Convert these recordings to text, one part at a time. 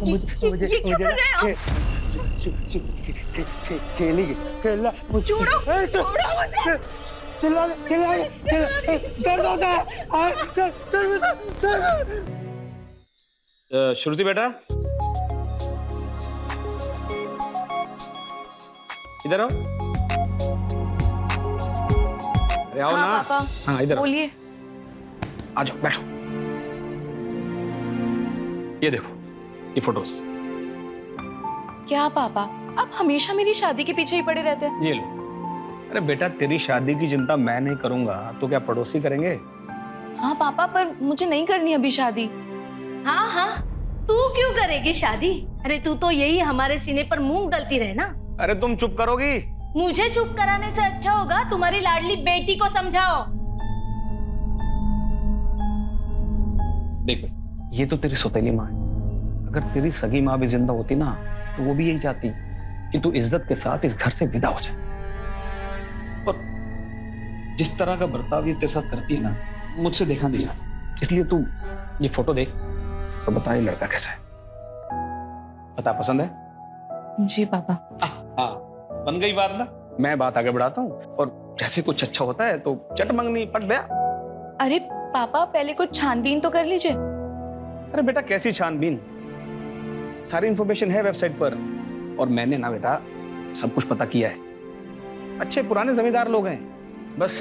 मुझे ये क्यों कर रहे हो? खेलेगी खेलना छोड़ो, छोड़ो मुझे। चिल्ला दर्द होता है श्रुति बेटा इधर आओ। अरे आओ हाँ, ना। पापा हाँ इधर आओ। बोलिए। आ जाओ बैठो। ये देखो ये फोटोज। क्या पापा, आप हमेशा मेरी शादी के पीछे ही पड़े रहते हैं। ये लो। अरे बेटा तेरी शादी की चिंता मैं नहीं करूंगा तो क्या पड़ोसी करेंगे? हाँ पापा, पर मुझे नहीं करनी अभी शादी। हाँ हाँ, तू क्यों करेगी शादी? अरे तू तो यही हमारे सीने पर मूंग दलती रहे ना। अरे तुम चुप करोगी? मुझे चुप कराने से अच्छा होगा तुम्हारी लाडली बेटी को समझाओ। देख ये तो तेरी सौतेली माँ है। अगर तेरी सगी माँ भी जिंदा होती ना तो वो भी यही चाहती कि तू इज्जत के साथ इस घर से विदा हो जाए। और जिस तरह का बर्ताव ये तेरे साथ करती है ना मुझसे देखा नहीं जाता। इसलिए तू ये फोटो देख तो बता ये लड़का कैसा है। बता पसंद है? जी पापा। हाँ बन गई बात ना। मैं बात आगे बढ़ाता हूँ और जैसे कुछ अच्छा होता है तो चट मंगनी पट गया। अरे पापा पहले कुछ छानबीन तो कर लीजिए। अरे बेटा कैसी छानबीन, सारी इंफॉर्मेशन है वेबसाइट पर और मैंने ना बेटा सब कुछ पता किया है। अच्छे पुराने जमींदार लोग हैं, बस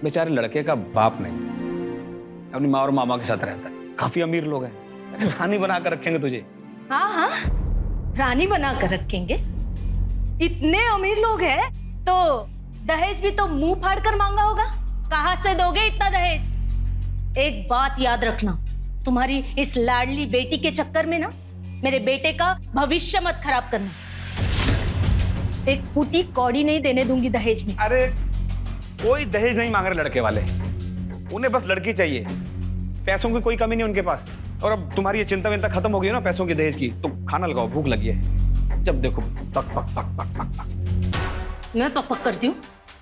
बेचारे लड़के का बाप नहीं, अपनी माँ और मामा के साथ रहता है। काफी अमीर लोग हैं। अरे रानी बना कर रखेंगे तुझे। हाँ हाँ, रानी बना कर रखेंगे। इतने अमीर लोग हैं तो दहेज भी तो मुंह फाड़ कर मांगा होगा। कहाँ से दोगे इतना दहेज? एक बात याद रखना, तुम्हारी इस लाडली बेटी के चक्कर में ना मेरे बेटे का भविष्य मत खराब करना। एक फूटी कौड़ी नहीं देने दूंगी दहेज में। अरे कोई दहेज नहीं मांग रहे लड़के वाले, उन्हें बस लड़की चाहिए। पैसों की कोई कमी नहीं उनके पास। और अब तुम्हारी ये चिंता विंता खत्म हो गई ना पैसों की दहेज की, तो खाना लगाओ, भूख लगी है। जब देखो पक पक पक पक पक पक। मैं तो पक करती हूँ।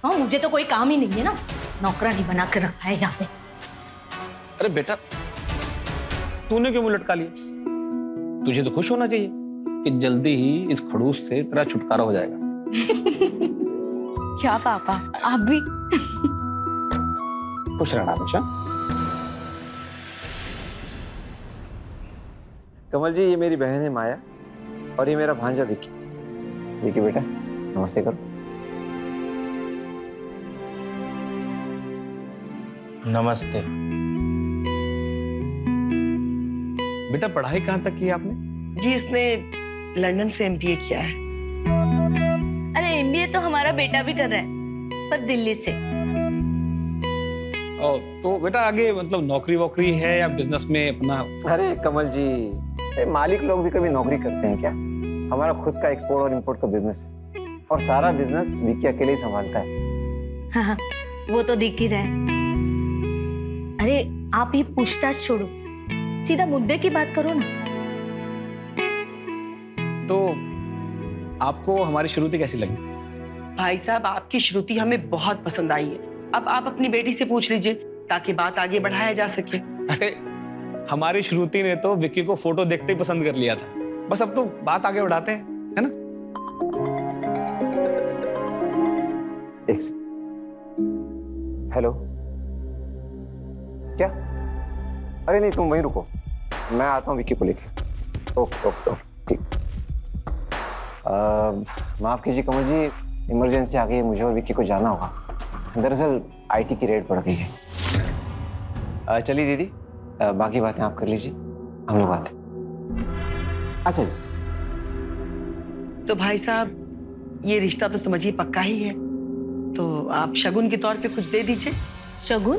हाँ, मुझे तो कोई काम ही नहीं है ना, नौकरानी बना कर रखा है यहाँ पे। अरे बेटा तूने क्यों मुंह लटका लिया? तुझे तो खुश होना चाहिए कि जल्दी ही इस खड़ूस से तेरा छुटकारा हो जाएगा। क्या पापा आप भी? खुश रहना हमेशा। कमल जी, ये मेरी बहन है माया और ये मेरा भांजा विक्की। विक्की बेटा नमस्ते करो। नमस्ते। बेटा पढ़ाई कहाँ तक की है आपने? जी इसने लंदन से एमबीए किया है। अरे एमबीए तो हमारा बेटा भी कर रहा है, पर दिल्ली से। तो बेटा आगे मतलब नौकरी वोकरी है या बिजनेस में अपना? अरे कमल जी, मालिक लोग भी कभी नौकरी करते हैं क्या? हमारा खुद का एक्सपोर्ट और इंपोर्ट का बिजनेस है और सारा बिजनेस विक्की अकेले ही संभालता है। हाँ, वो तो दिख ही रहा है। अरे आप ये पूछताछ छोड़ो, सीधा मुद्दे की बात करो ना। तो आपको हमारी श्रुति कैसी लगी? भाई साहब आपकी श्रुति हमें बहुत पसंद आई है। अब आप अपनी बेटी से पूछ लीजिए ताकि बात आगे बढ़ाया जा सके। अरे हमारी श्रुति ने तो विक्की को फोटो देखते ही पसंद कर लिया था। बस अब तो बात आगे बढ़ाते हैं, है ना? एक सेकंड। हेलो, क्या? अरे नहीं, तुम वहीं रुको, मैं आता हूँ विक्की को लेके। ओके ओके ओके ठीक। माफ कीजिए कमल जी, इमरजेंसी आ गई है, मुझे और विक्की को जाना होगा। दरअसल आईटी की रेड पड़ गई है। चलिए दीदी, बाकी बातें आप कर लीजिए, हम लोग आते हैं। अच्छा जी। तो भाई साहब ये रिश्ता तो समझिए पक्का ही है, तो आप शगुन के तौर पे कुछ दे दीजिए। शगुन?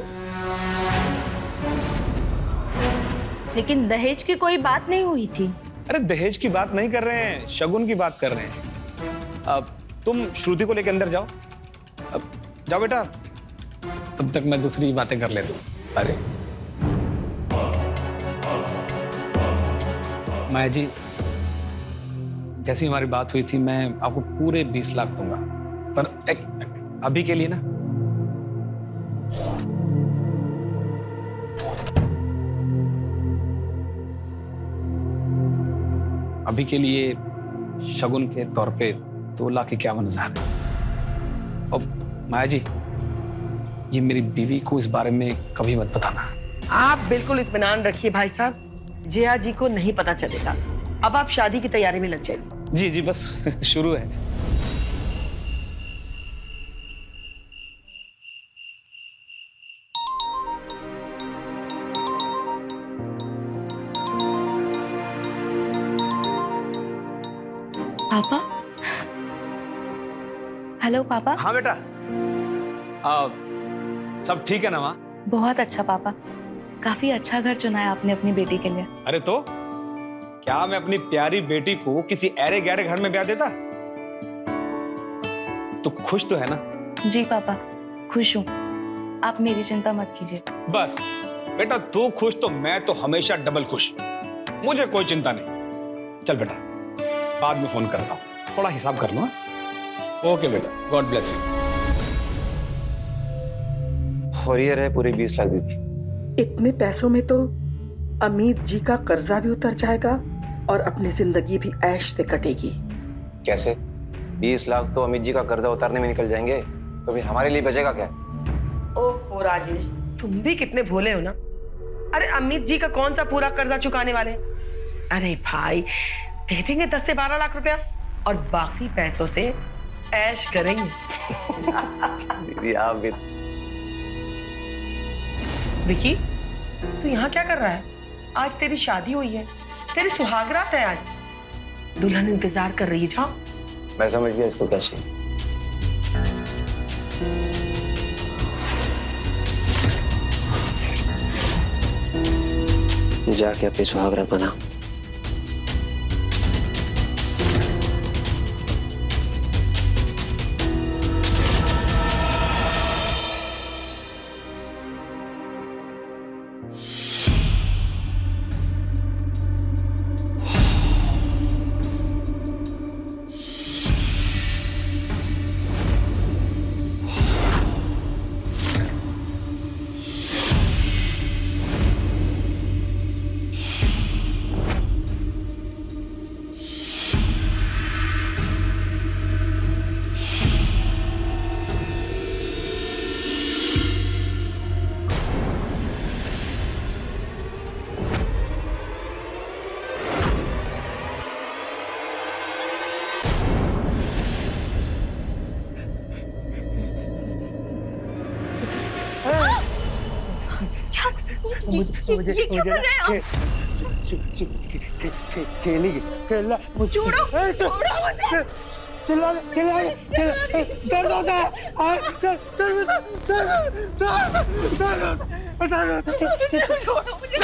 लेकिन दहेज की कोई बात नहीं हुई थी। अरे दहेज की बात नहीं कर रहे हैं, शगुन की बात कर रहे हैं। अब तुम श्रुति को लेकर अंदर जाओ। अब जाओ बेटा, तब तक मैं दूसरी बातें कर लेता हूँ। अरे माया जी, जैसी हमारी बात हुई थी मैं आपको पूरे 20 लाख दूंगा, पर अभी के लिए ना। अभी के लिए शगुन के तौर पे 2,51,000। और माया जी, ये मेरी बीवी को इस बारे में कभी मत बताना। आप बिल्कुल इत्मीनान रखिए भाई साहब, जया जी को नहीं पता चलेगा। अब आप शादी की तैयारी में लग जाइए। जी जी, बस शुरू है। पापा। हेलो पापा। हाँ बेटा, सब ठीक है ना माँ? बहुत अच्छा पापा, काफी अच्छा घर चुना है आपने अपनी बेटी के लिए। अरे तो क्या मैं अपनी प्यारी बेटी को किसी ऐरे गहरे घर में ब्याह देता? तो खुश तो है ना? जी पापा, खुश हूँ, आप मेरी चिंता मत कीजिए। बस बेटा, तू खुश तो मैं तो हमेशा डबल खुश। मुझे कोई चिंता नहीं। चल बेटा, बाद में फोन करता हूँ, थोड़ा हिसाब कर लो। ओके बेटा, गॉड ब्लेस यू। और ये रहे पूरे 20 लाख दीदी। इतने पैसों में तो अमित जी का कर्जा भी उतर जाएगा और अपनी जिंदगी भी ऐश से कटेगी। कैसे? 20 लाख तो अमित जी का कर्जा उतारने में निकल जाएंगे, तो फिर हमारे लिए बचेगा क्या? ओह राजेश, तुम भी कितने भोले हो ना। अरे अमित जी का कौन सा पूरा कर्जा चुकाने वाले? अरे भाई, दे देंगे 10 से 12 लाख रुपया और बाकी पैसों से ऐश करेंगे। दीदी आप भी। विकी, तू यहाँ क्या कर रहा है? आज तेरी शादी हुई है, तेरी सुहागरात है आज। दुल्हन इंतजार कर रही है, जाओ। मैं समझ गया इसको क्या चाहिए। जाके अपनी सुहागरात बना। ये क्यों कर रहे हो? खेलेंगे खेलना छोड़ो, छोड़ो मुझे। चिल्ला दर्द होता है। छोड़ो मुझे।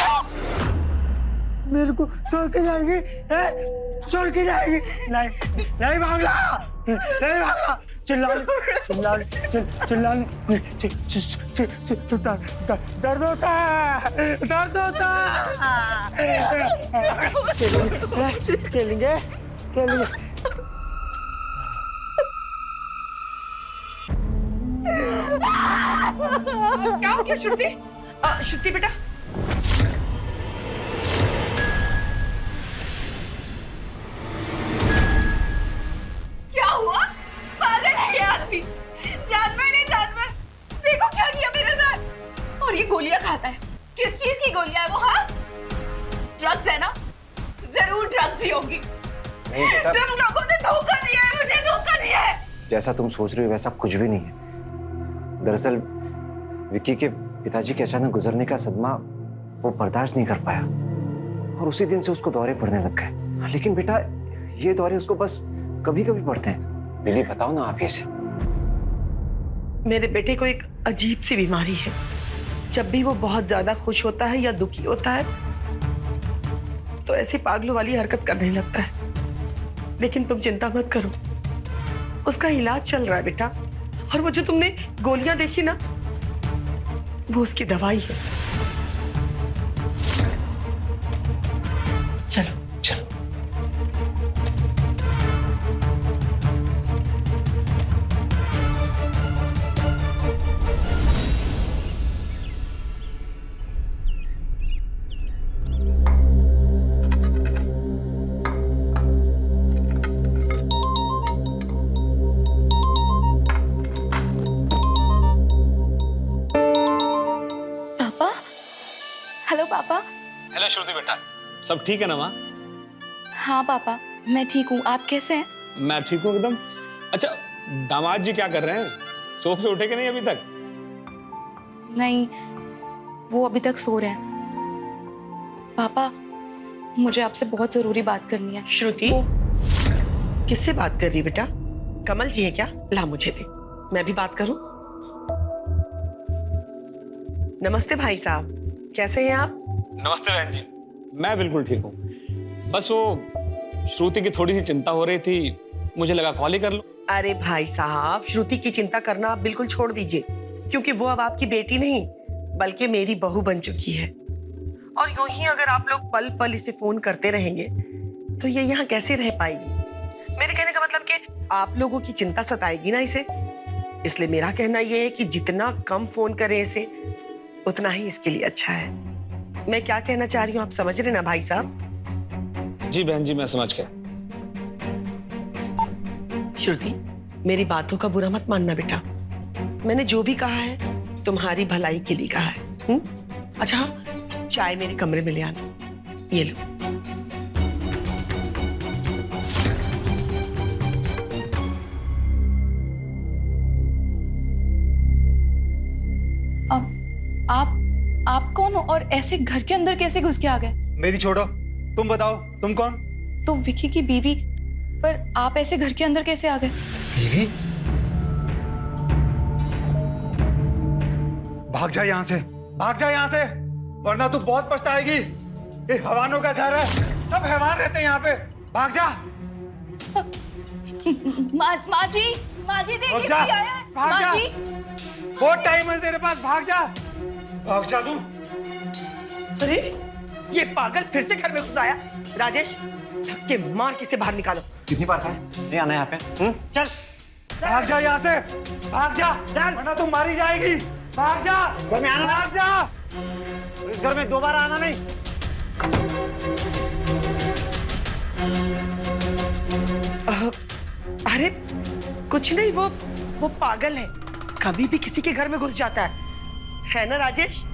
मेरे को छोड़ के जाएंगे? छोड़ के जाएंगे? नहीं नहीं भागना, नहीं भागना। चिल्ला दर्द होता है, दर्द होता है। खेलेंगे खेलेंगे। क्या हो गया श्रुति? श्रुति बेटा, क्या हुआ? पागल है ये आदमी, जानवर है जानवर। देखो क्या किया मेरे साथ। और ये गोलियां खाता है। किस चीज की गोलियां है वो? हाँ, ड्रग्स है ना? जरूर ड्रग्स ही होगी। नहीं बेटा, तुम लोगों ने धोखा दिया है, मुझे धोखा दिया है। जैसा तुम सोच रही हो वैसा कुछ भी नहीं है। दरअसल विक्की के पिताजी के अचानक गुजरने का सदमा वो बर्दाश्त नहीं कर पाया और उसी दिन से उसको दौरे पड़ने लग गए। लेकिन बेटा, ये दौरे उसको बस कभी कभी पड़ते हैं। दीदी बताओ ना आप इसे। मेरे बेटे को एक अजीब सी बीमारी है। जब भी वो बहुत ज्यादा खुश होता है या दुखी होता है तो ऐसी पागलों वाली हरकत करने लगता है। लेकिन तुम चिंता मत करो, उसका इलाज चल रहा है बेटा। और वो जो तुमने गोलियां देखी ना, वो उसकी दवाई है। चलो चलो। श्रुति बेटा, सब ठीक है ना माँ? हाँ पापा, मैं ठीक हूँ। आप कैसे हैं? मैं ठीक हूँ एकदम। अच्छा, दामाद जी क्या कर रहे हैं? सो के उठे कि नहीं अभी तक? नहीं, वो अभी तक सो रहे हैं। पापा, मुझे आपसे बहुत जरूरी बात करनी है। श्रुति, किससे बात कर रही बेटा? कमल जी है क्या? ला मुझे दे, मैं भी बात करूं। नमस्ते भाई साहब, कैसे हैं आप? नमस्ते बहन जी, मैं बिल्कुल ठीक हूँ। बस वो श्रुति की थोड़ी सी चिंता हो रही थी, मुझे लगा कॉल ही कर लो। अरे भाई साहब, श्रुति की चिंता करना आप बिल्कुल छोड़ दीजिए, क्योंकि वो अब आपकी बेटी नहीं बल्कि मेरी बहू बन चुकी है। और यूं ही अगर आप लोग पल पल इसे फोन करते रहेंगे तो ये यहाँ कैसे रह पाएगी? मेरे कहने का मतलब कि आप लोगों की चिंता सताएगी ना इसे। इसलिए मेरा कहना यह है कि जितना कम फोन करें इसे, उतना ही इसके लिए अच्छा है। मैं क्या कहना चाह रही हूँ आप समझ रहे ना भाई साहब? जी बहन जी, मैं समझ गया। श्रुति, मेरी बातों का बुरा मत मानना बेटा। मैंने जो भी कहा है तुम्हारी भलाई के लिए कहा है। अच्छा हाँ, चाय मेरे कमरे में ले आना। ये लो। आप कौन हो और ऐसे घर के अंदर कैसे घुस के आ गए? मेरी छोड़ो, तुम बताओ, तुम कौन? तो विकी की बीवी, पर आप ऐसे घर के अंदर कैसे आ गए? बीवी? भाग जा यहाँ से, भाग जा यहाँ से, वरना तू बहुत पछताएगी। ये हैवानों का घर है, सब हैवान रहते हैं यहाँ पे। भाग जा। माँ जी देखिए भाग जा, कोई आया है। भाग माँ जा। जी, बहुत टाइम है तेरे पास, भाग जा, भाग जा तू। अरे ये पागल फिर से घर में घुस आया। राजेश, धक्के मार के इसे बाहर निकालो। कितनी बार कहा नहीं आना यहाँ पे? चल भाग जा यहाँ से, भाग जा, चल, वरना तू मारी जाएगी। भाग जा, घर में आना, भाग जा। इस घर में दोबारा आना नहीं। अरे कुछ नहीं, वो पागल है, कभी भी किसी के घर में घुस जाता है ना राजेश?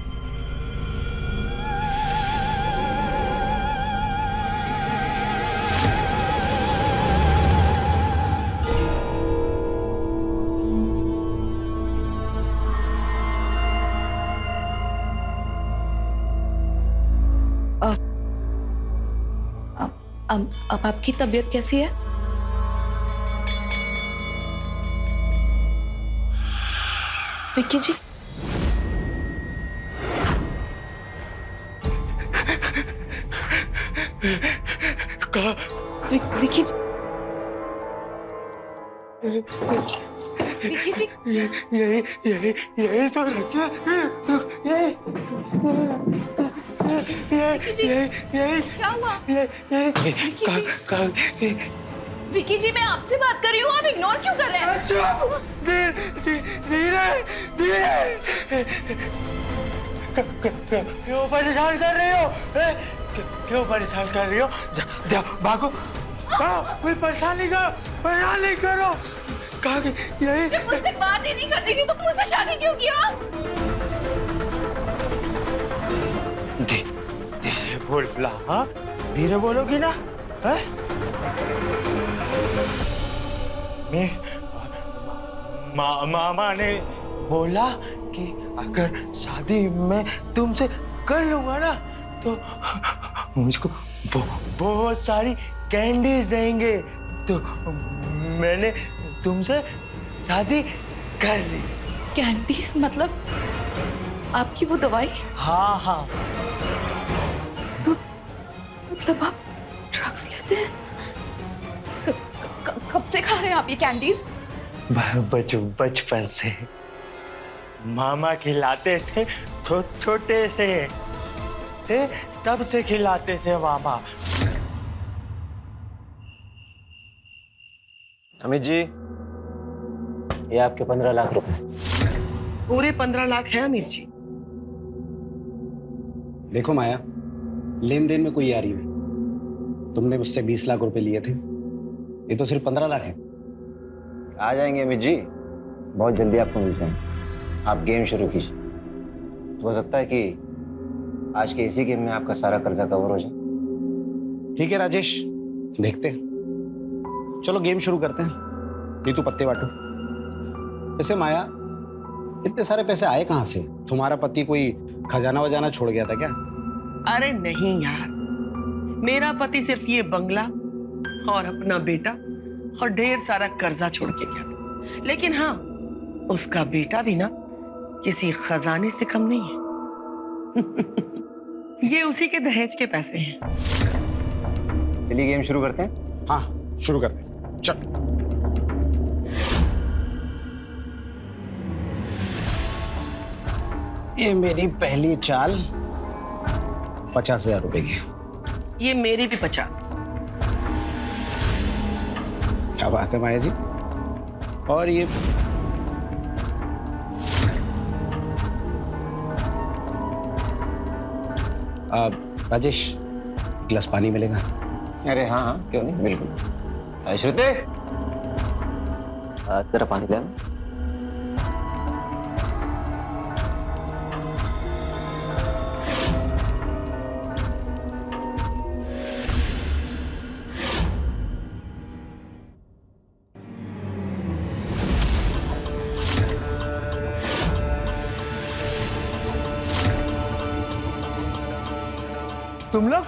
अब आपकी तबीयत कैसी है? विक्की जी, विक्की जी, विक्की जी, यही तो रखा, यही क्या हुआ? विक्की जी, मैं आपसे बात कर रही हूँ, आप इग्नोर क्यों कर रहे हैं? धीरे, क्यों परेशान कर रही हो? क्यों परेशान कर रही हो? भागो, कोई परेशान नहीं करो। कहा कि यही जब मुझसे बात ही नहीं करती थी तो मुझसे शादी क्यों किया? धीरे बोल, हाँ धीरे बोलोगी ना? मैं मामा ने बोला कि अगर शादी मैं तुमसे कर लूंगा ना तो मुझको बहुत सारी कैंडीज देंगे, तो मैंने तुमसे शादी कर ली। कैंडीज मतलब आपकी वो दवाई? हाँ। मतलब आप ड्रग्स लेते हैं? कब से खा रहे हैं आप ये कैंडीज? बचपन से मामा खिलाते थे, छोटे से थे तब से खिलाते थे मामा। अमित जी, ये आपके 15 लाख रुपए। पूरे 15 लाख है अमीर जी। देखो माया, लेन देन में कोई यारी नहीं। तुमने मुझसे 20 लाख रुपए लिए थे, ये तो सिर्फ 15 लाख है। आ जाएंगे अमित जी, बहुत जल्दी आपको मिल जाएंगे। आप गेम शुरू कीजिए। हो सकता है कि आज के इसी गेम में आपका सारा कर्जा कवर हो जाए। ठीक है राजेश, देखते हैं। चलो गेम शुरू करते हैं। ये तू पत्ते बांटो। वैसे माया, इतने सारे पैसे आए कहाँ से? तुम्हारा पति कोई खजाना वजाना छोड़ गया था क्या? अरे नहीं यार, मेरा पति सिर्फ ये बंगला और अपना बेटा और ढेर सारा कर्जा छोड़ के गया था। लेकिन हाँ, उसका बेटा भी ना किसी खजाने से कम नहीं है। ये उसी के दहेज के पैसे हैं। चलिए गेम शुरू करते हैं। हाँ शुरू करते हैं, चल। ये मेरी पहली चाल 50,000 रुपए की। ये मेरी भी 50। क्या बात है माया जी। और ये राजेश, गिलास पानी मिलेगा? अरे हाँ हाँ, क्यों नहीं, बिल्कुल। श्रुति, तेरा पानी ले आना। तुम लोग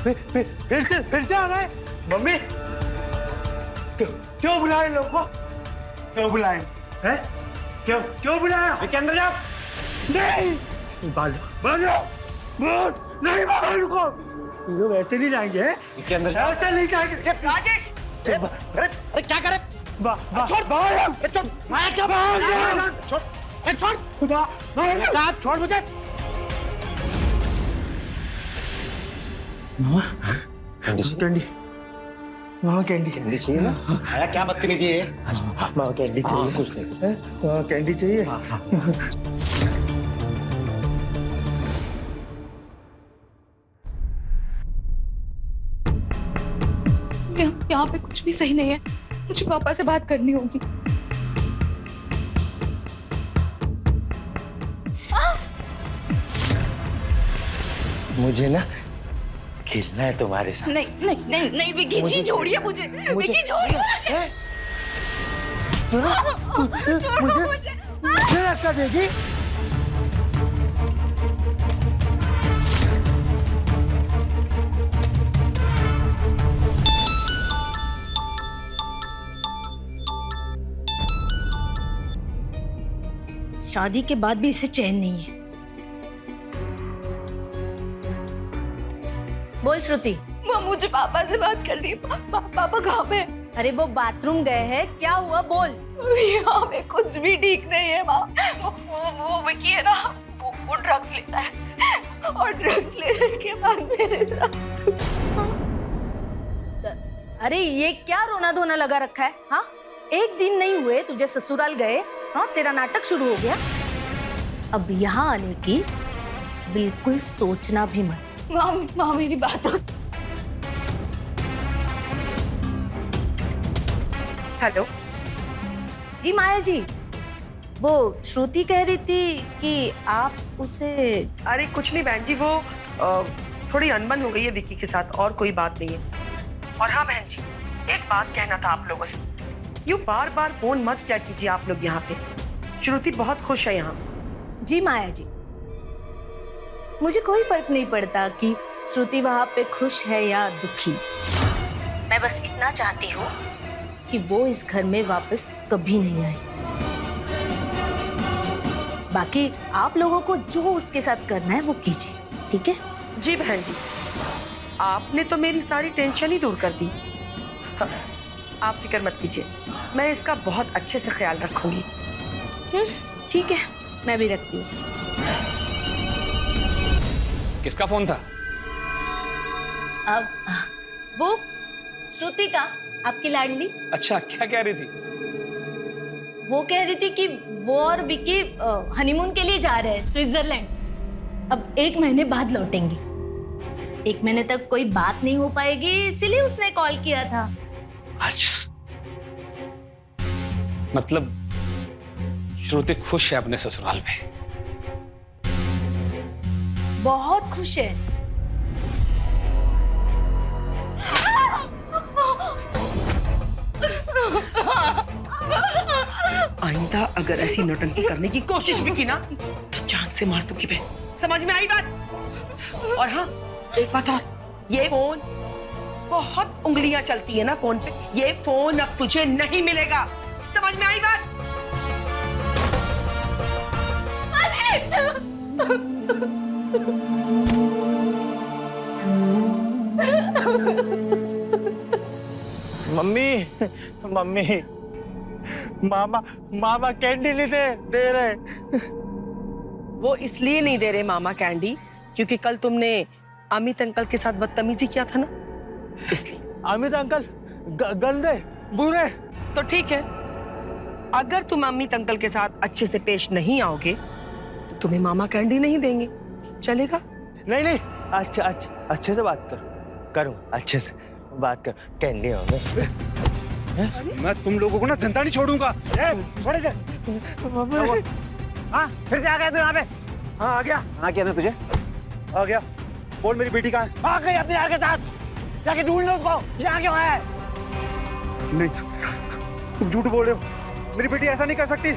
फिर से आ गए? मम्मी, क्यों बुलाए लोग को? क्यों बुलाए? हैं? क्यों बुलाया? के अंदर जाओ। नहीं, बाजो, नहीं बाहर रुको। ये लोग ऐसे नहीं जाएंगे, हैं? के अंदर जाओ। ऐसे नहीं जाएंगे। राजेश, अरे क्या करे? छोड़ बाहर, छोड़, माया क्या बाहर, छोड़, छोड़, बाहर, छोड़ मुझे। कैंडी, वहाँ कैंडी चाहिए ना? माया क्या बदतमीजी है? वहाँ कैंडी चाहिए। कुछ नहीं। वहाँ कैंडी चाहिए। यहाँ पे कुछ भी सही नहीं है। मुझे पापा से बात करनी होगी। मुझे ना खेलना है तुम्हारे साथ। नहीं नहीं नहीं नहीं, विकी जी छोड़िए मुझे। विकी छोड़िए मुझे। मुझे रास्ता देगी? शादी के बाद भी इसे चैन नहीं है। बोल श्रुति। माँ, मुझे पापा से बात करनी है। पापा कहाँ पे? अरे वो बाथरूम गए हैं, क्या हुआ बोल। यहाँ पे कुछ भी ठीक नहीं है माँ। वो विकी है ना, वो ड्रग्स लेता है और ड्रग्स लेने के बाद मेरे साथ। अरे ये क्या रोना धोना लगा रखा है? हाँ, एक दिन नहीं हुए तुझे ससुराल गए, हाँ तेरा नाटक शुरू हो गया। अब यहाँ आने की बिल्कुल सोचना भी मत। माँ मेरी बात। हेलो जी माया जी, वो श्रुति कह रही थी कि आप उसे। अरे कुछ नहीं बहन जी, वो थोड़ी अनबन हो गई है विकी के साथ, और कोई बात नहीं है। और हाँ बहन जी, एक बात कहना था आप लोगों से। यूँ बार बार फोन मत किया कीजिए आप लोग यहाँ पे। श्रुति बहुत खुश है यहाँ। जी माया जी, मुझे कोई फर्क नहीं पड़ता कि श्रुति वहां पे खुश है या दुखी। मैं बस इतना चाहती हूँ कि वो इस घर में वापस कभी नहीं आए। बाकी आप लोगों को जो उसके साथ करना है वो कीजिए, ठीक है? जी बहन जी, आपने तो मेरी सारी टेंशन ही दूर कर दी। हाँ, आप फिक्र मत कीजिए, मैं इसका बहुत अच्छे से ख्याल रखूंगी। ठीक है, मैं भी रखती हूँ। किसका फोन था? अब वो श्रुति का, आपकी लाडली। अच्छा, क्या कह रही थी? वो कह रही थी कि वो और विकी हनीमून के लिए जा रहे हैं स्विट्जरलैंड। अब 1 महीने बाद लौटेंगे। 1 महीने तक कोई बात नहीं हो पाएगी, इसीलिए उसने कॉल किया था। अच्छा, मतलब श्रुति खुश है अपने ससुराल में। बहुत खुश है। आइंदा अगर ऐसी नौटंकी करने की कोशिश भी की ना तो जान से मार दूंगी मैं। समझ में आई बात? और हाँ, एक बात और, ये फोन, बहुत उंगलियां चलती है ना फोन पे, ये फोन अब तुझे नहीं मिलेगा। समझ में आई बात? मम्मी मम्मी, मामा मामा कैंडी नहीं दे रहे। वो इसलिए नहीं दे रहे मामा कैंडी क्योंकि कल तुमने अमित अंकल के साथ बदतमीजी किया था ना, इसलिए। अमित अंकल गंदे बुरे। तो ठीक है, अगर तुम अमित अंकल के साथ अच्छे से पेश नहीं आओगे तो तुम्हें मामा कैंडी नहीं देंगे, चलेगा? नहीं नहीं, अच्छे से बात करूँ, अच्छे से बात कर, कैंडी होंगे। मैं तुम लोगों को ना जिंदा नहीं छोड़ूंगा। छोड़ दे। हाँ, फिर से आ गया तू यहाँ पे? हाँ, आ गया। हाँ क्या था तुझे? आ गया। बोल मेरी बेटी कहाँ है? आ गई अपने यार के साथ, जाके ढूंढ लो उसको। यहाँ क्यों है? नहीं, तुम झूठ बोल रहे हो। मेरी बेटी ऐसा नहीं कर सकती।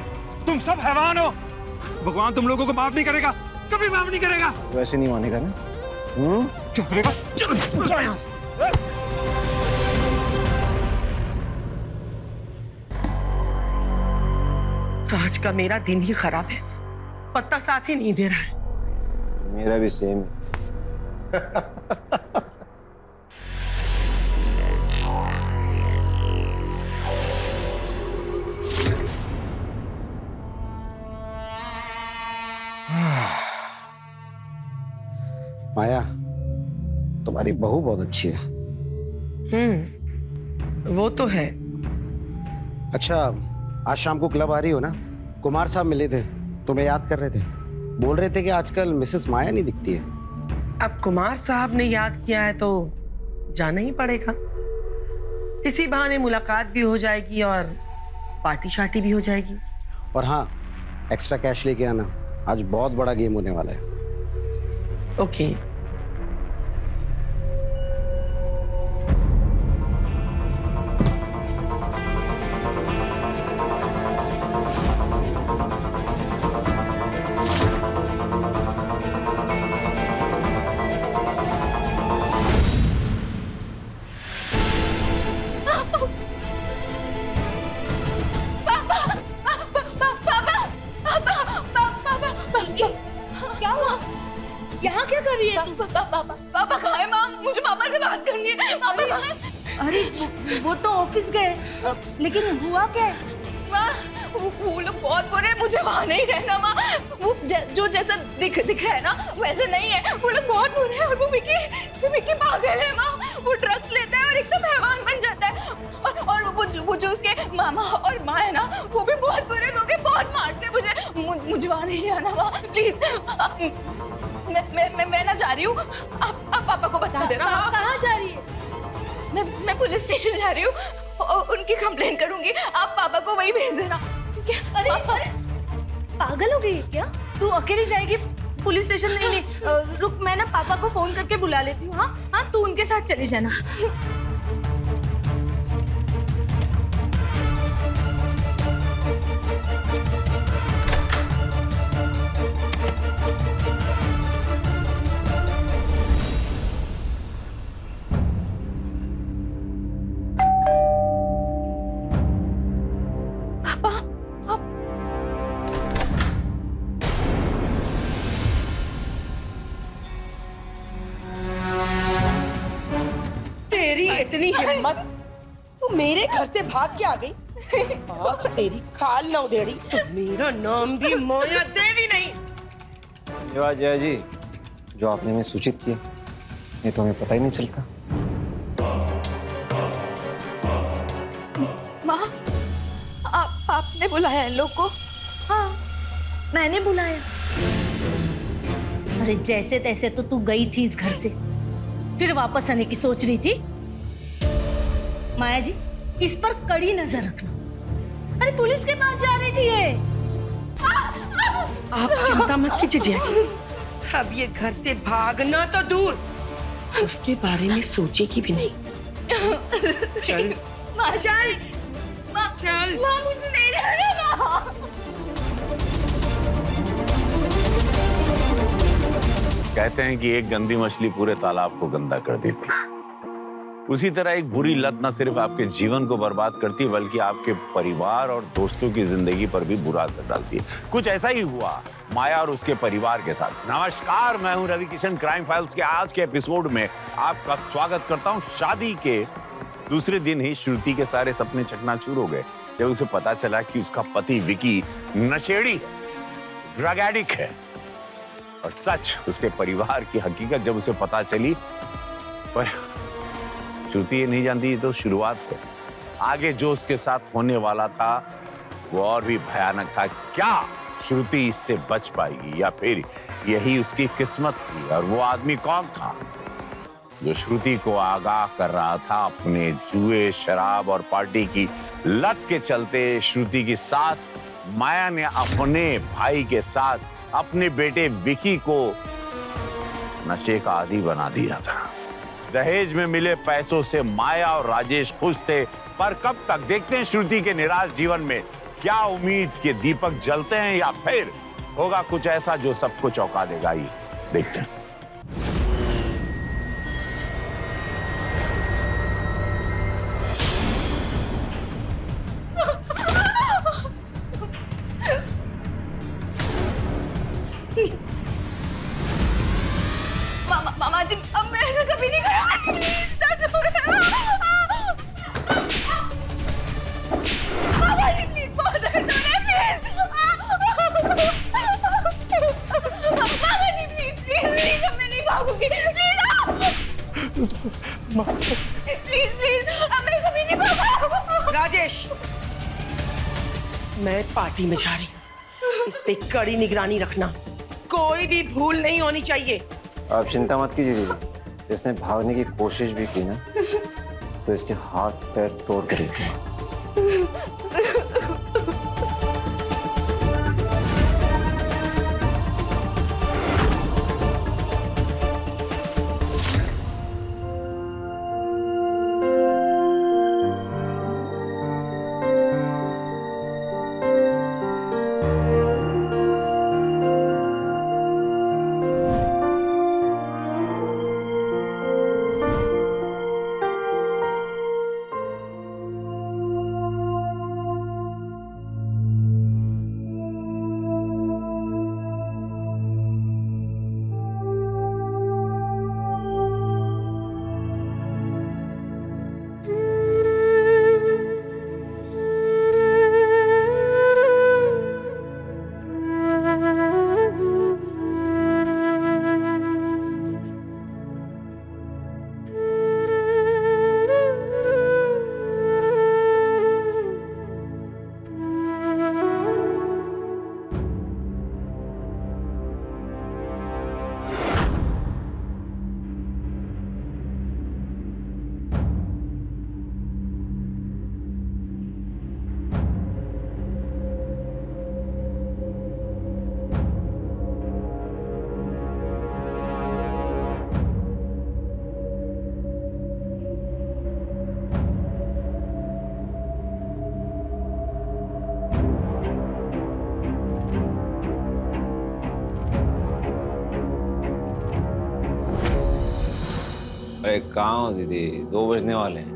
तुम सब हैवान हो। भगवान तुम लोगों को माफ नहीं करेगा, कभी माफ नहीं करेगा। वैसे नहीं मानेगा ना? चुप रहेगा? चलो यहाँ से। आज का मेरा दिन ही खराब है, पत्ता साथ ही नहीं दे रहा है। मेरा भी सेम। माया, तुम्हारी बहू बहुत अच्छी है। वो तो है। अच्छा, आज शाम को क्लब आ रही हो ना? कुमार साहब मिले थे, तुम्हें याद कर रहे थे। बोल रहे थे कि आजकल मिसेस माया नहीं दिखती है। अब कुमार साहब ने याद किया है तो जाना ही पड़ेगा। इसी बहाने मुलाकात भी हो जाएगी और पार्टी शार्टी भी हो जाएगी। और हाँ, एक्स्ट्रा कैश लेके आना, आज बहुत बड़ा गेम होने वाला है। ओके। क्या हुआ? यहाँ क्या कर रही है तू? पापा कहाँ है? माँ, मुझे पापा से बात करनी है। पापा कहाँ है? अरे वो तो ऑफिस गए, लेकिन हुआ क्या है? माँ, वो लोग बहुत बुरे हैं, मुझे वहाँ नहीं रहना माँ। वो जो जैसा दिख रहा है ना वैसे नहीं है, वो लोग बहुत बुरे हैं। और वो विक्की पागल है माँ, वो ड्रग्स लेता है और एकदम हैवान बन जाता है। और वो जो उसके मामा और माँ है ना, वो भी बहुत बुरे लोग हैं, बहुत मारते हैं मुझे। मुझे वहाँ नहीं जाना माँ, प्लीज। मैं ना जा रही हूँ, आप पापा को बता देना। कहाँ जा रही है? मैं पुलिस स्टेशन जा रही हूँ, उनकी कंप्लेन करूंगी। आप पापा को वही भेज देना। क्या? अरे पागल हो गई है क्या? तू अकेली जाएगी पुलिस स्टेशन? नहीं, रुक, मैं ना पापा को फोन करके बुला लेती हूँ। हाँ, तू उनके साथ चली जाना। इतनी हिम्मत, तू मेरे घर से भाग के आ गई। आज तेरी खाल ना उधेड़ी तो मेरा नाम भी माया देवी नहीं। जया जी, जो आपने हमें सूचित किया, ये तो हमें पता ही नहीं चलता। माँ, आपने बुलाया इन लोग को? हाँ, मैंने बुलाया। अरे जैसे तैसे तो तू गई थी इस घर से, फिर वापस आने की सोच रही थी। माया जी, इस पर कड़ी नजर रखना। अरे पुलिस के पास जा रही थी ये। आप चिंता मत कीजिए जया जी, अब ये घर से भागना तो दूर, उसके बारे में सोचेगी भी नहीं। चल माँ चल, माँ चल। माँ मुझे नहीं जाना माँ। कहते हैं कि एक गंदी मछली पूरे तालाब को गंदा कर देती है। उसी तरह एक बुरी लत न सिर्फ आपके जीवन को बर्बाद करती है बल्कि आपके परिवार और दोस्तों की जिंदगी पर भी बुरा असर डालती है। कुछ ऐसा ही हुआ माया और उसके परिवार के साथ। नमस्कार, मैं हूं रवि किशन। क्राइम फाइल्स के आज के एपिसोड में आपका स्वागत करता हूं। शादी के दूसरे दिन ही श्रुति के सारे सपने चकनाचूर हो गए जब उसे पता चला कि उसका पति विकी नशेड़ी है, ड्रग एडिक्ट है। और सच, उसके परिवार की हकीकत जब उसे पता चली, पर श्रुति ये नहीं जानती तो शुरुआत है। आगे जो उसके साथ होने वाला था वो और भी भयानक था। क्या श्रुति इससे बच पाएगी या फिर यही उसकी किस्मत थी? और वो आदमी कौन था जो श्रुति को आगाह कर रहा था अपने जुए, शराब और पार्टी की लत के चलते? श्रुति की सास माया ने अपने भाई के साथ अपने बेटे विकी को नशे का आदी बना दिया था। दहेज में मिले पैसों से माया और राजेश खुश थे, पर कब तक? देखते हैं श्रुति के निराश जीवन में क्या उम्मीद के दीपक जलते हैं या फिर होगा कुछ ऐसा जो सबको चौंका देगा। ही देखते हैं। मामा जी, अब मैं ऐसा कभी नहीं करूँगा। मामा जी प्लीज, बहुत दर्द हो रहा है, प्लीज। मामा जी प्लीज प्लीज प्लीज, अब मैं नहीं भागूंगी, प्लीज प्लीज, अब मैं कभी नहीं भागूंगा। राजेश, मैं पार्टी में जा रही हूँ, इस पे कड़ी निगरानी रखना, कोई भी भूल नहीं होनी चाहिए। आप चिंता मत कीजिए दीदी, इसने भागने की कोशिश भी की ना तो इसके हाथ पैर तोड़ कर रखेंगे। अरे कहाँ हो दीदी, 2 बजने वाले हैं।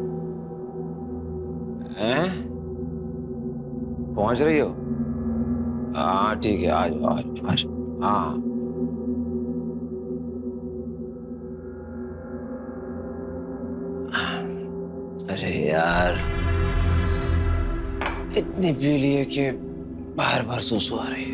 पहुंच रही हो? हाँ ठीक है, आ जाओ आ जाओ आ जाओ। हाँ अरे यार, इतनी पी लिए कि बार बार सुसु आ रही है।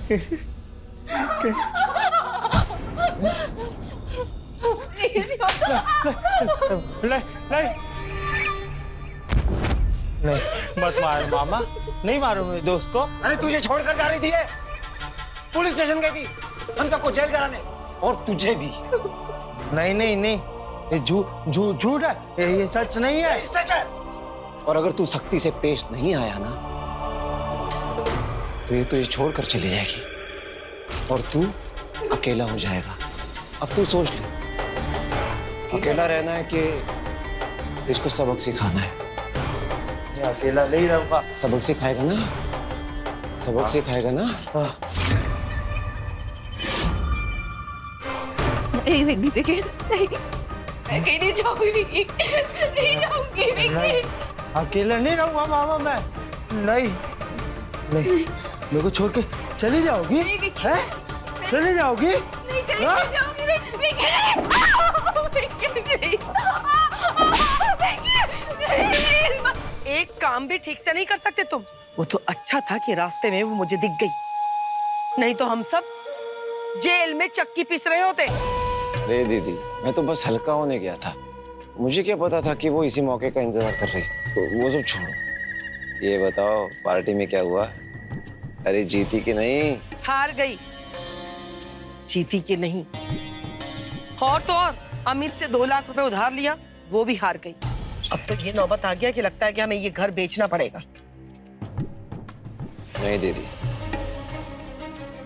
नहीं नहीं नहीं, मत मार मामा, नहीं मारो मेरे दोस्त को। अरे तुझे छोड़कर जा रही थी ये, पुलिस स्टेशन गई थी हम सबको जेल कराने, और तुझे भी। नहीं नहीं नहीं, ये झूठ है, ये सच नहीं है। सच है। और अगर तू सख्ती से पेश नहीं आया ना तो ये तुझे छोड़कर चली जाएगी और तू अकेला हो जाएगा। अब तू सोच ले, अकेला रहना है कि इसको सबक सिखाना है? ये अकेला नहीं रहूंगा। सबक सिखाएगा ना, सबक सिखाएगा ना? नहीं नहीं देखिए, नहीं मैं कहीं नहीं जाऊंगी, नहीं जाऊंगी विक्की। अकेला नहीं रहूंगा मामा मैं। नहीं नहीं, मेरे को छोड़ के चली जाओगी? नहीं विक्की, हैं? चली जाओगी? नहीं कहीं हाँ? नहीं जाऊंगी विक्की, एक काम भी ठीक से नहीं कर सकते तुम? वो तो अच्छा था कि रास्ते में वो मुझे दिख गई, नहीं तो हम सब जेल में चक्की पीस रहे होते। अरे दीदी, मैं तो बस हल्का होने गया था, मुझे क्या पता था कि वो इसी मौके का इंतजार कर रही। तो वो सब छोड़ो, ये बताओ पार्टी में क्या हुआ? अरे जीती कि नहीं? हार गई। जीती कि नहीं? और तो और अमित से 2 लाख रुपए उधार लिया, वो भी हार गई। अब तो ये नौबत आ गया कि लगता है कि हमें ये घर बेचना पड़ेगा। नहीं दीदी,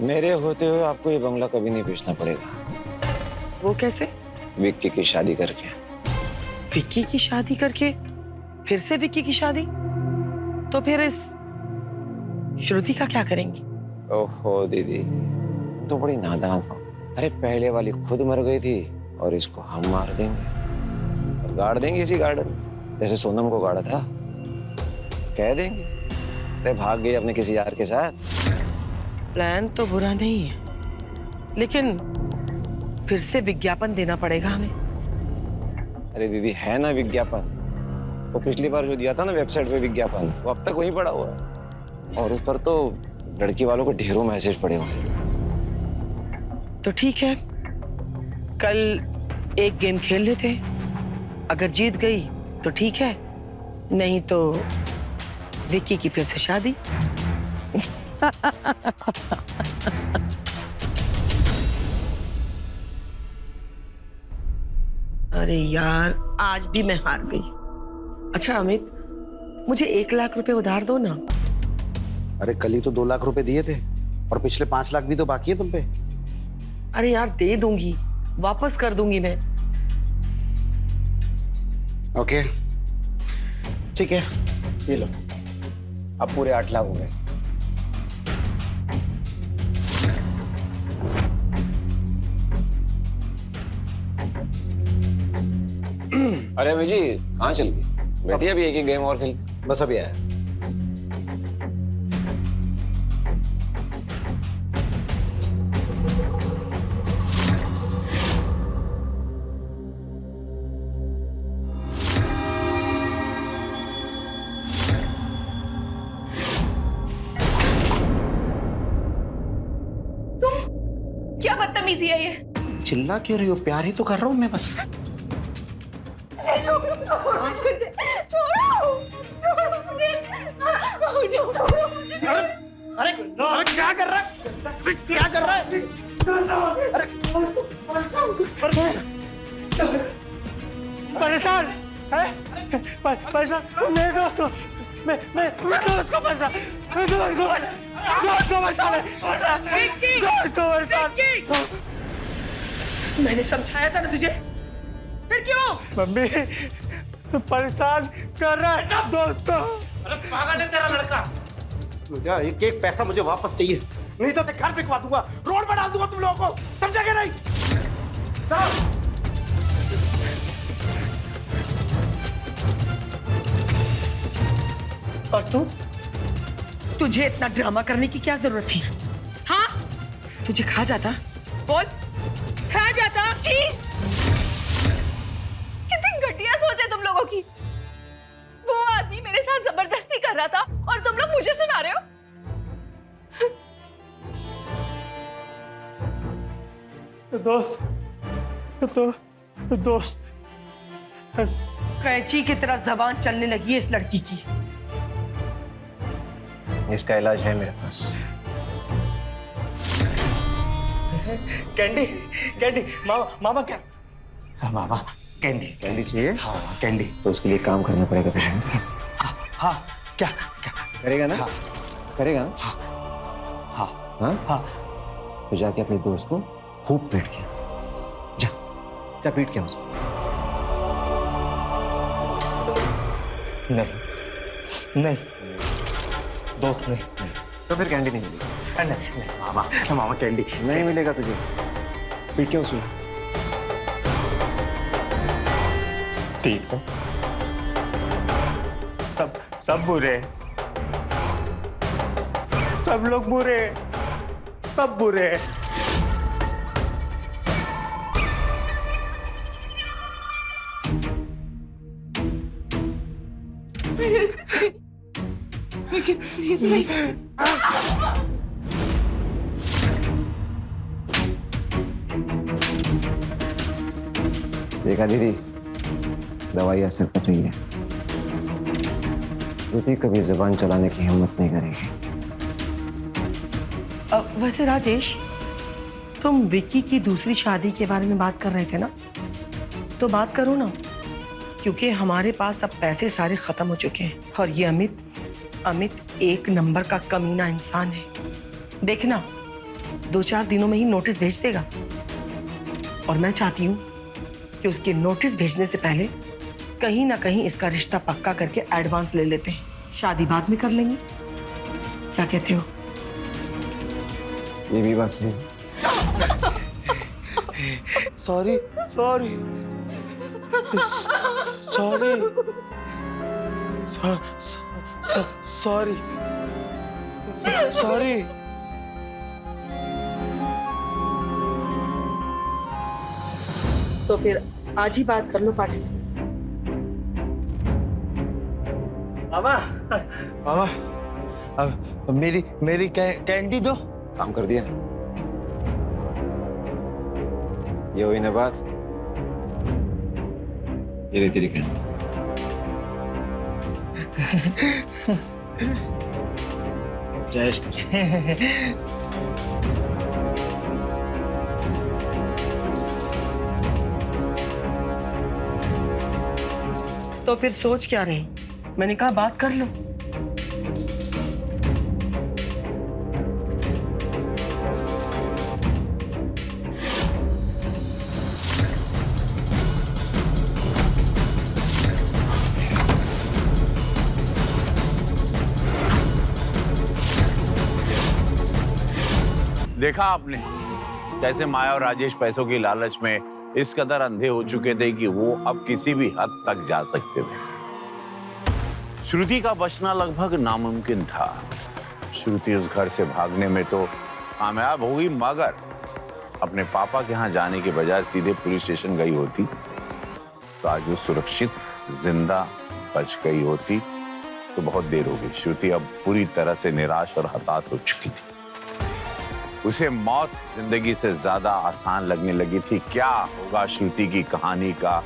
मेरे होते हुए आपको ये बंगला कभी नहीं बेचना पड़ेगा। वो कैसे? विक्की की शादी करके। विक्की की शादी करके? फिर से विक्की की शादी? तो फिर इस श्रुति का क्या करेंगी? ओहो दीदी, तुम तो बड़ी नादान हो। अरे पहले वाली खुद मर गई थी और इसको हम मार देंगे और गाड़ देंगे इसी गार्डन, जैसे सोनम को गाड़ा था। कह देंगे अरे भाग गई अपने किसी यार के साथ। प्लान तो बुरा नहीं है, लेकिन फिर से विज्ञापन देना पड़ेगा हमें। अरे दीदी है ना विज्ञापन, वो पिछली बार जो दिया था ना वेबसाइट पे विज्ञापन, वो अब तक वहीं पड़ा हुआ है और उस पर तो लड़की वालों को ढेरों मैसेज पड़े हुए हैं। तो ठीक है, कल एक गेम खेल लेते हैं। अगर जीत गई तो ठीक है, नहीं तो विक्की की फिर से शादी। अरे यार, आज भी मैं हार गई। अच्छा अमित, मुझे 1 लाख रुपए उधार दो ना। अरे कल ही तो 2 लाख रुपए दिए थे और पिछले 5 लाख भी तो बाकी है तुम पे। अरे यार दे दूंगी, वापस कर दूंगी मैं। ओके ठीक है, ये लो, अब पूरे 8 लाख हो गए। अरे अभी जी कहाँ चल गई? बैठिए अभी एक ही गेम और खेलते। बस अभी आया। क्या बदतमीजी है ये? चिल्ला क्यों रही हो? प्यार ही तो कर रहा हूँ मैं बस। छोड़ो मुझे, छोड़ो मुझे, छोड़ो मुझे। अरे क्या कर रहा है? क्या कर रहा है? परेशान है? परेशान मेरे दोस्तों, मैं दोस्त को परेशान, मैं दोस्त को परेशान है। दोस्त को परेशान। मैंने समझाया था ना तुझे, फिर क्यों? मम्मी तू परेशान कर रहा है सब दोस्तों। अरे पागल है तेरा लड़का। मुझे एक पैसा मुझे वापस चाहिए, नहीं तो मैं घर बिकवा दूंगा, रोड पर डाल दूंगा तुम लोगों को, समझा क्या? नहीं और तुझे इतना ड्रामा करने की क्या जरूरत थी? हाँ, तुझे खा जाता, बोल, खा जाता। छी! कितनी घटिया सोच है तुम लोगों की। वो आदमी मेरे साथ जबरदस्ती कर रहा था और तुम लोग मुझे सुना रहे हो। दोस्त कैंची की तरह जबान चलने लगी है इस लड़की की। इसका इलाज है मेरे पास। कैंडी कैंडी मामा क्या? हाँ मामा कैंडी कैंडी चाहिए? हाँ कैंडी। तो उसके लिए काम करना पड़ेगा तुझे। हाँ क्या क्या करेगा ना? हाँ। करेगा ना? हाँ हाँ? हाँ तो जाके अपने दोस्त को खूब पीट के जा जा पीट के उसको। नहीं नहीं दोस्त नहीं। तो फिर कैंडी नहीं मिलेगी। नहीं मामा मामा कैंडी नहीं मिलेगा तुझे। पीट के उसको। ठीक है। सब बुरे हैं। सब लोग बुरे हैं। सब बुरे हैं। प्लीज नहीं। देखा दीदी, दवाई असर कर रही है। श्रुति कभी जुबान चलाने की हिम्मत नहीं करेगी। वैसे राजेश, तुम विकी की दूसरी शादी के बारे में बात कर रहे थे ना, तो बात करो ना, क्योंकि हमारे पास अब पैसे सारे खत्म हो चुके हैं और ये अमित एक नंबर का कमीना इंसान है। देखना 2-4 दिनों में ही नोटिस भेज देगा और मैं चाहती हूँ कि उसके नोटिस भेजने से पहले कहीं ना कहीं इसका रिश्ता पक्का करके एडवांस ले लेते हैं। शादी बाद में कर लेंगे, क्या कहते हो? ये भी बात सही। Sorry sorry sorry sorry sorry. तो फिर आज ही बात कर लो पार्टी से। मामा मामा अब मेरी कैंडी दो। काम कर दिया। ये हुई ना बात। ये रही तेरी कैंडी। जय श्री। तो फिर सोच क्या रहे? मैंने कहा बात कर लो। देखा आपने कैसे माया और राजेश पैसों की लालच में इस कदर अंधे हो चुके थे कि वो अब किसी भी हद तक जा सकते थे। श्रुति का बचना लगभग नामुमकिन था। श्रुति उस घर से भागने में तो कामयाब हो गई, मगर अपने पापा के यहाँ जाने के बजाय सीधे पुलिस स्टेशन गई होती तो आज वो सुरक्षित जिंदा बच गई होती। तो बहुत देर हो गई। श्रुति अब पूरी तरह से निराश और हताश हो चुकी थी। उसे मौत जिंदगी से ज्यादा आसान लगने लगी थी। क्या होगा श्रुति की कहानी का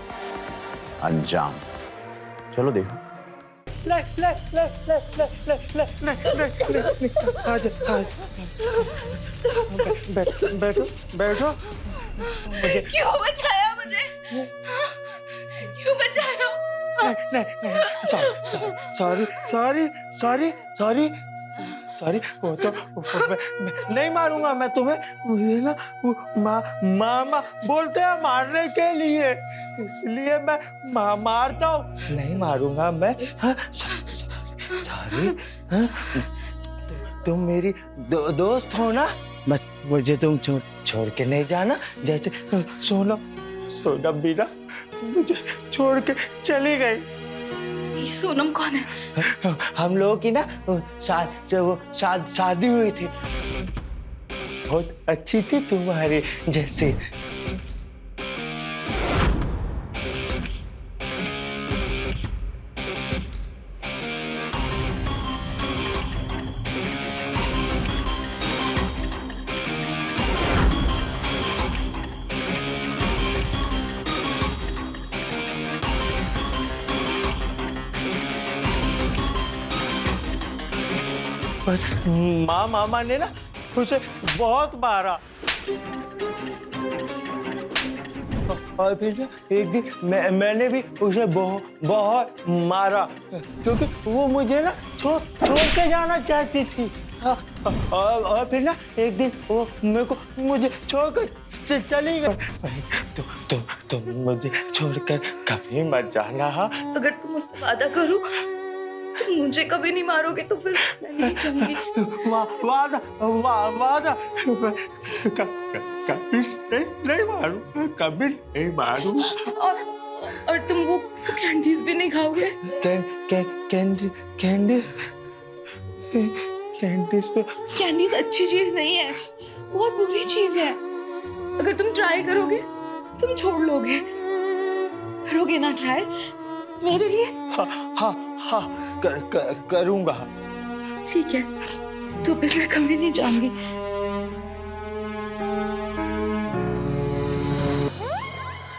अंजाम? चलो देखो। ले ले ले ले ले ले ले ले ले ले आज बैठो बैठो। मुझे क्यों बचाया मुझे? क्यों बचाया? Sorry sorry sorry sorry sorry. वो तो मैं नहीं मारूंगा मैं तुम्हें। मुझे ना मामा बोलते हैं मारने के लिए, इसलिए मैं मारता हूँ। नहीं मारूंगा मैं। सॉरी। तुम मेरी दोस्त हो ना, बस मुझे तुम छोड़ के नहीं जाना। जैसे सोनम भी ना मुझे छोड़ के चली गई। ये सोनम कौन है? हम लोगों की ना शादी हुई थी। बहुत अच्छी थी तुम्हारी जैसी। मामा ने ना उसे बहुत मारा। और फिर ना एक दिन मैंने भी उसे बहुत मारा क्योंकि वो मुझे ना छोड़ के जाना चाहती थी। और फिर ना एक दिन वो मुझे छोड़कर चली गई। तुम मुझे छोड़कर कभी मत जाना। हाँ, अगर तुम मुझसे वादा करो तुम मुझे कभी नहीं मारोगे तो फिर मैं नहीं जाऊंगी। वादा कभी नहीं मारूं, कभी नहीं मारूं। और तुम वो कैंडीज भी नहीं खाओगे? कैंडीज तो कैंडीज अच्छी चीज नहीं है, बहुत बुरी चीज है। अगर तुम ट्राई करोगे तुम छोड़ लोगे। करोगे ना ट्राई मेरे लिए? हाँ करूंगा। ठीक है, तो फिर मैं कभी नहीं जाऊंगी।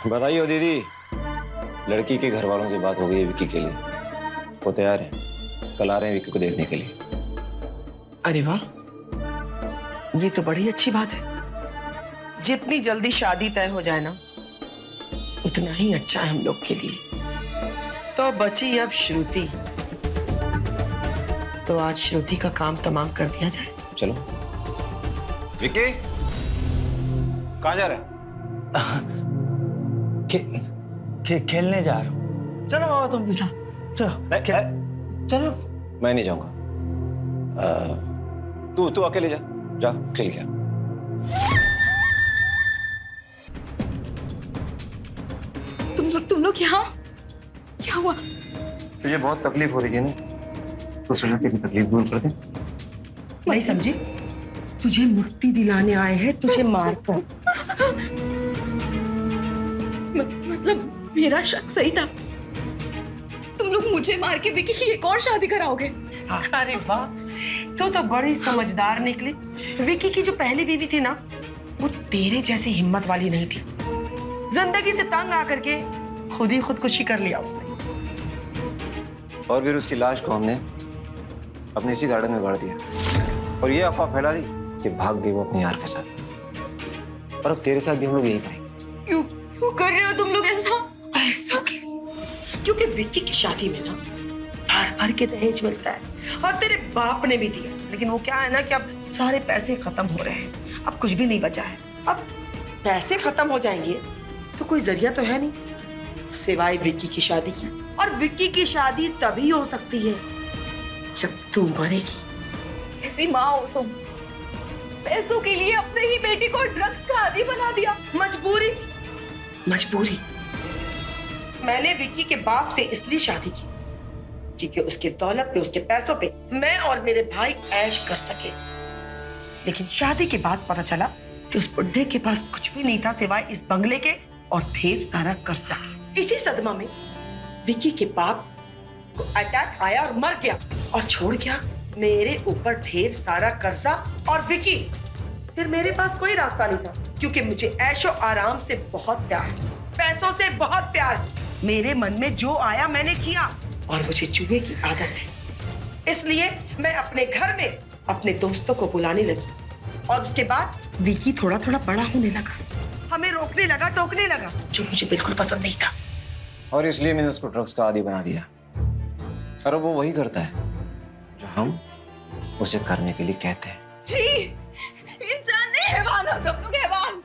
बताइए दीदी, लड़की के घर वालों से बात हो गई है विक्की के लिए? वो तैयार है, कल आ रहे हैं विक्की को देखने के लिए। अरे वाह, ये तो बड़ी अच्छी बात है। जितनी जल्दी शादी तय हो जाए ना उतना ही अच्छा है हम लोग के लिए। तो बची अब श्रुति, तो आज श्रुति का काम तमाम कर दिया जाए। चलो। विक्की कहाँ जा रहा है? खेलने जा रहा हूँ। चलो बाबा तुम भी चलो। मैं नहीं जाऊंगा। तू अकेले जा खेल के। तुम लोग यहाँ? क्या हुआ? तुझे बहुत तकलीफ हो रही थी ना, तो सोचा तेरी तकलीफ दूर कर दे। नहीं समझी, तुझे मुक्ति दिलाने आए हैं, तुझे मारकर। मतलब मेरा शक सही था, तुम लोग मुझे मार के विक्की की एक और शादी कराओगे? अरे वाह, तू तो बड़ी समझदार निकली। विक्की की जो पहली बीवी थी ना, वो तेरे जैसी हिम्मत वाली नहीं थी। जिंदगी से तंग आकर के खुद ही खुदकुशी कर लिया उसने। और फिर उसकी लाश को हमने अपने इसी गार्डन में गाड़ दिया और ये अफवाह फैला दी कि भाग गई वो अपने यार के साथ। और अब तेरे साथ भी हम लोग यही करेंगे। क्यों कर रहे हो तुम लोग ऐसा? क्योंकि विक्की की शादी में ना भर के दहेज मिलता है और तेरे बाप ने भी दिया। लेकिन वो क्या है ना कि अब सारे पैसे खत्म हो रहे हैं, अब कुछ भी नहीं बचा है। अब पैसे खत्म हो जाएंगे तो कोई जरिया तो है नहीं सिवाय विक्की की शादी की। और विक्की की शादी तभी हो सकती है जब तू मरेगी। ऐसी माँ हो तुम, पैसों के लिए अपने ही बेटी को ड्रग्स का आदी बना दिया। मजबूरी। मैंने विक्की के बाप से इसलिए शादी की क्योंकि उसके दौलत पे, उसके पैसों पे मैं और मेरे भाई ऐश कर सके। लेकिन शादी के बाद पता चला कि उस बुड्ढे के पास कुछ भी नहीं था सिवाय इस बंगले के और ढेर सारा कर्जा। इसी सदमा में विक्की के बाप को अटैक आया और मर गया और छोड़ गया मेरे ऊपर ढेर सारा कर्जा और विक्की। फिर मेरे पास कोई रास्ता नहीं था क्योंकि मुझे ऐशो आराम से बहुत प्यार, पैसों से बहुत प्यार। मेरे मन में जो आया मैंने किया और मुझे जुए की आदत है, इसलिए मैं अपने घर में अपने दोस्तों को बुलाने लगी। और उसके बाद विक्की थोड़ा थोड़ा बड़ा होने लगा, हमें रोकने लगा, टोकने लगा, जो मुझे बिल्कुल पसंद नहीं था। और इसलिए मैंने उसको ड्रग्स का आदी बना दिया। और अब वो वही करता है जो हम उसे करने के लिए कहते हैं। जी, इंसान नहीं, हैवान हो तुम लोग, हैवान।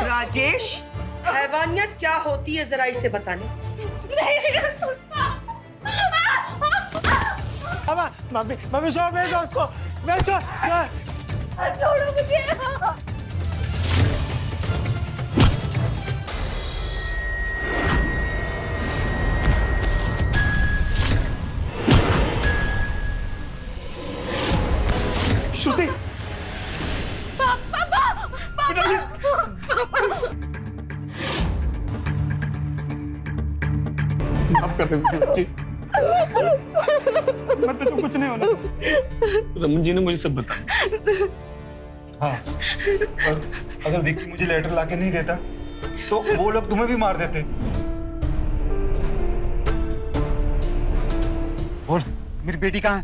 राजेश, हैवानियत क्या होती है जरा इसे बताने। मम्मी छोड़ मेरे दोस्त को, मैं छोड़ो मुझे। श्रुति, माफ कर दे मुझे। मैं तो कुछ नहीं होना। रमन जी ने मुझे सब बताया। हाँ, और अगर विक्की मुझे लेटर लाके नहीं देता तो वो लोग तुम्हें भी मार देते। बोल, मेरी बेटी कहाँ है?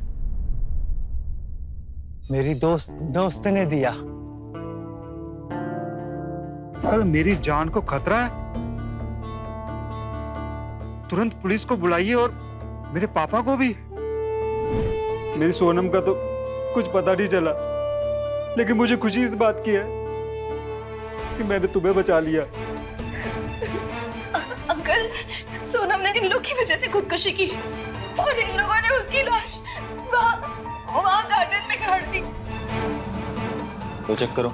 मेरी दोस्त ने दिया। अगर मेरी जान को खतरा है, तुरंत पुलिस को बुलाइए और मेरे पापा को भी। मेरी सोनम का तो कुछ पता नहीं चला, लेकिन मुझे खुशी इस बात की है कि मैंने तुम्हें बचा लिया। अंकल, सोनम ने इन लोग की वजह से खुदकुशी की और इन लोगों ने उसकी लाश वहाँ गार्डन में गाड़ दी। तो चेक करो।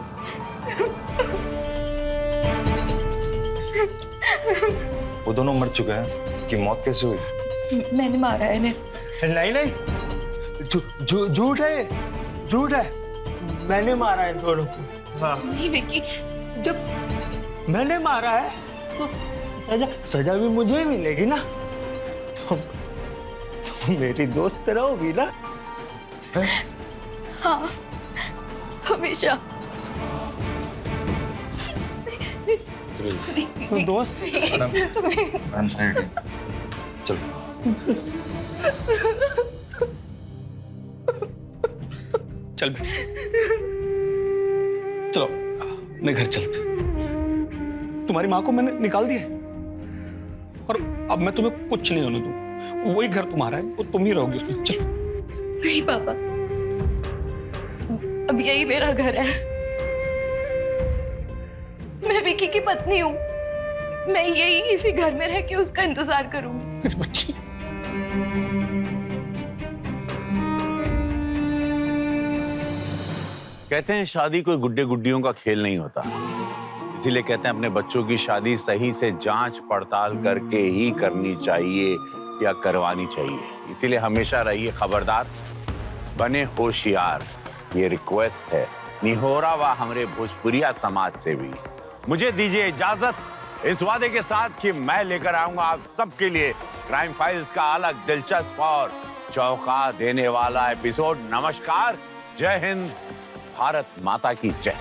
वो दोनों मर चुके हैं कि मौत कैसे हुई? मैंने मारा है इन्हें। नहीं, झूठ है, मैंने मारा है दोनों को। हाँ। नहीं विक्की, जब मैंने मारा है तो सजा भी मुझे ही मिलेगी ना। तुम मेरी दोस्त रहोगी ना? हाँ, हमेशा। दोस्त। चलो। चल बेटी, चलो अपने घर चलते। तुम्हारी माँ को मैंने निकाल दिया है और अब मैं तुम्हें कुछ नहीं होने दूँ। वही घर तुम्हारा है, वो तुम ही रहोगी उसमें। चलो। नहीं पापा, अब यही मेरा घर है। मैं विक्की की पत्नी हूँ। मैं यही इसी घर में रह के उसका इंतजार करूंगी। मेरी बच्ची। कहते हैं शादी कोई गुड्डे गुड्डियों का खेल नहीं होता, इसीलिए कहते हैं अपने बच्चों की शादी सही से जांच पड़ताल करके ही करनी चाहिए या करवानी चाहिए। इसीलिए हमेशा रहिए खबरदार, बने होशियार। ये रिक्वेस्ट है निहोरा व हमारे भोजपुरिया समाज से भी। मुझे दीजिए इजाजत इस वादे के साथ कि मैं लेकर आऊंगा आप सबके लिए क्राइम फाइल्स का अलग दिलचस्प और चौंका देने वाला एपिसोड। नमस्कार, जय हिंद, भारत माता की जय।